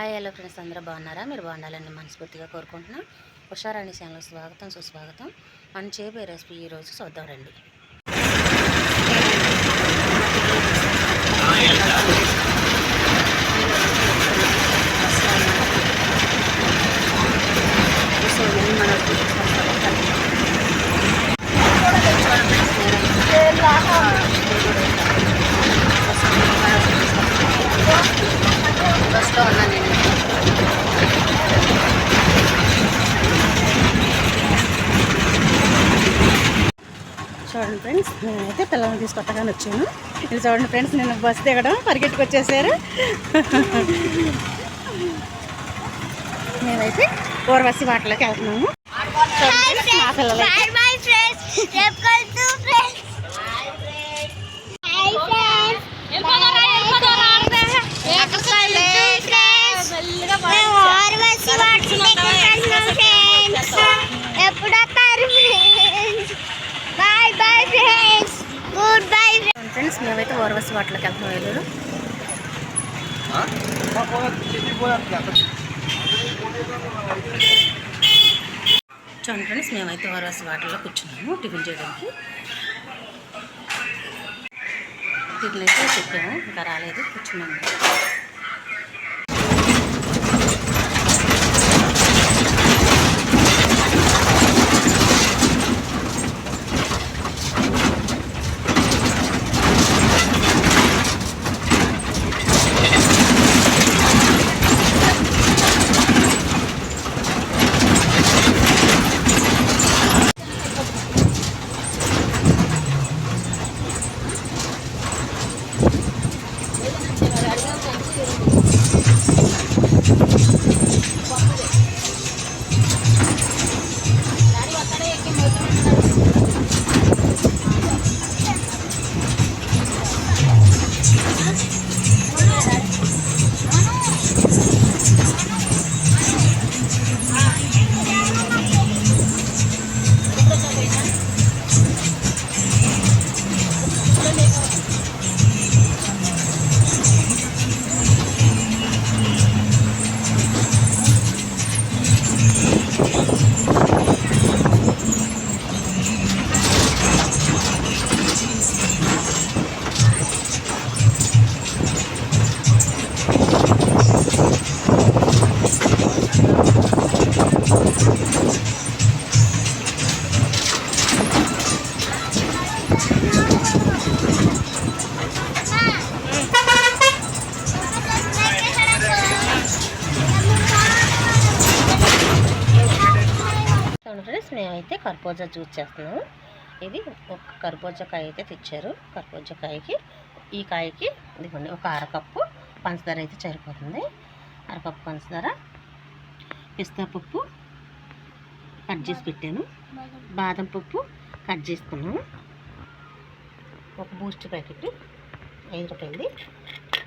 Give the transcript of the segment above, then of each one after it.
Hi hello friends, అందరూ బాగున్నారా? మీరు బాగుండాలని మనస్ఫూర్తిగా కోరుకుంటున్నాం. ఉషారాణి ఛానల్ స్వాగతం సుస్వాగతం. మనం చేయబోయే రెసిపీ ఈరోజు చూద్దాం రండి. చూడండి ఫ్రెండ్స్, నేనైతే పిల్లల్ని తీసుకొట్టగానే వచ్చాను. ఇది చూడండి ఫ్రెండ్స్, నేను బస్సు దిగడం పరిగెట్టుకు వచ్చేసారు. మేమైతే ఊర్వశి వాటలోకి వెళ్తున్నాము. మా పిల్లలు ఫ్రెండ్స్, మేమైతే ఊర్వశి వాటలోకి వెళ్తున్నాం. ఏలూరు చూడండి ఫ్రెండ్స్, మేమైతే ఊర్వశి వాటర్లో కూర్చున్నాము టిఫిన్ చేయడానికి. టిఫిన్ అయితే చెప్పాము, ఇంకా రాలేదు, కూర్చున్నాము. మేమైతే కర్బూజా జ్యూస్ చేస్తున్నాము. ఇది ఒక కర్బూజా కాయ అయితే తెచ్చారు. కర్బూజా కాయకి ఈ కాయకి ఇదిగోండి ఒక అరకప్పు పంచదార అయితే సరిపోతుంది. అరకప్పు పంచదార, పిస్తా పప్పు కట్ చేసి పెట్టాను, బాదం పప్పు కట్ చేసుకున్నాను, ఒక బూస్ట్ ప్యాకెట్ 5 రూపాయలది,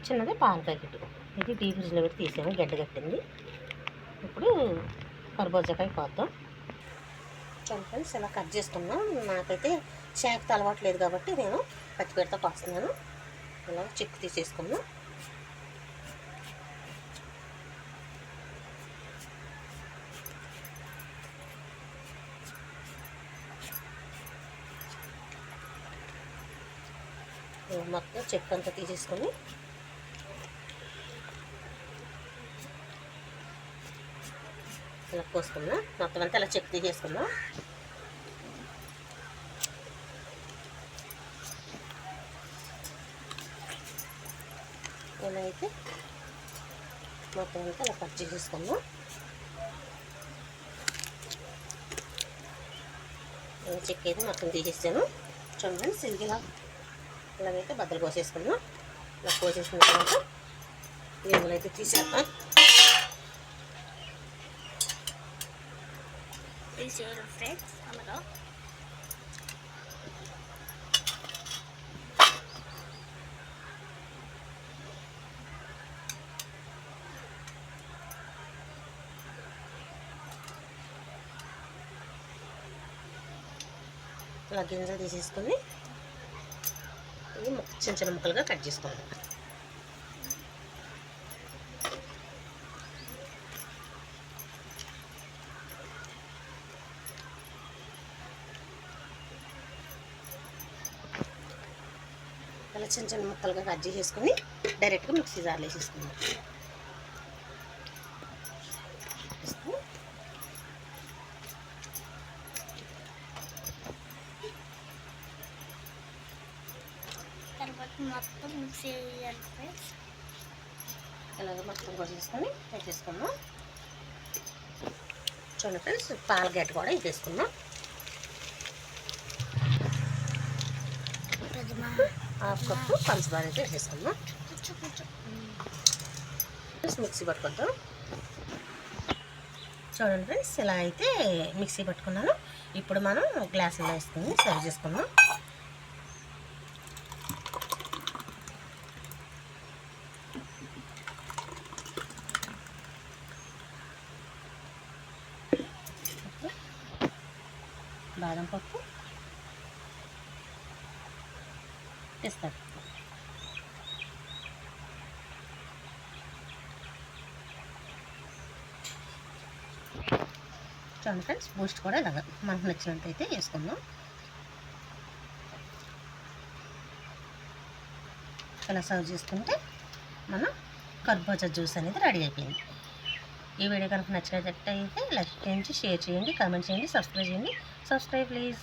చిన్నది పాల ప్యాకెట్. ఇది డీ ఫ్రిడ్జ్లో పెట్టి తీసాము, గడ్డ కట్టింది. ఇప్పుడు కర్బూజాకాయ కోద్దాం. చూడండి ఫ్రెండ్స్, ఇలా కట్ చేసుకున్నాం. నాకైతే షేక్తో అలవాటు లేదు కాబట్టి నేను పచ్చిపేటతో కోస్తున్నాను. ఇలా చిక్కు తీసేసుకున్నాం. మొత్తం చెక్కు అంతా తీసేసుకొని ఇలా కోసుకున్నాం. మొత్తం అంతా ఇలా చెక్కు తీసేసుకున్నాం. ఇలా అయితే మొత్తం అంతా ఇలా కట్ చేసేసుకున్నాం. ఇలా చెక్కు అయితే మొత్తం తీసేసాను. చూడండి సిల్గిలా ఇలాగైతే బద్దలు కోసేసుకున్నాం. ఇలా కోసేసుకున్న తర్వాత గింజలు అయితే తీసేద్దాం. ఫ్రెండ్స్ అలాగా ఇలా గింజలు తీసేసుకొని చిన్న చిన్న ముక్కలుగా కట్ చేసుకోవాలి. అలా చిన్న చిన్న ముక్కలుగా కట్ చేసేసుకొని డైరెక్ట్గా మిక్సీ జార్లో వేసేసుకుందాం. మొత్తం మిక్సీ వేయాలి ఫ్రెండ్స్. ఇలాగ మొత్తం కోసేసుకొని వేసేసుకుందాం. చూడండి ఫ్రెండ్స్, పాల గడ్డ కూడా వేసేసుకుందాం. హాఫ్ కప్పు పంచదార అయితే వేసేసుకుందాం. మిక్సీ పట్టుకుందాం. చూడండి ఫ్రెండ్స్, ఇలా అయితే మిక్సీ పట్టుకున్నాను. ఇప్పుడు మనం గ్లాసులో వేసుకుని సర్వ్ చేసుకుందాం. బాదం పప్పు, పిస్తా. చూడండి ఫ్రెండ్స్, బూస్ట్ కూడా ఇలాగ మనకు నచ్చినట్టయితే వేసుకుందాం. ఇలా సర్వ్ చేసుకుంటే మన కర్బూజా జ్యూస్ అనేది రెడీ అయిపోయింది. ఈ వీడియో కనుక నచ్చినట్టయితే లైక్ చేయండి, షేర్ చేయండి, కామెంట్ చేయండి, సబ్స్క్రైబ్ చేయండి. Subscribe please.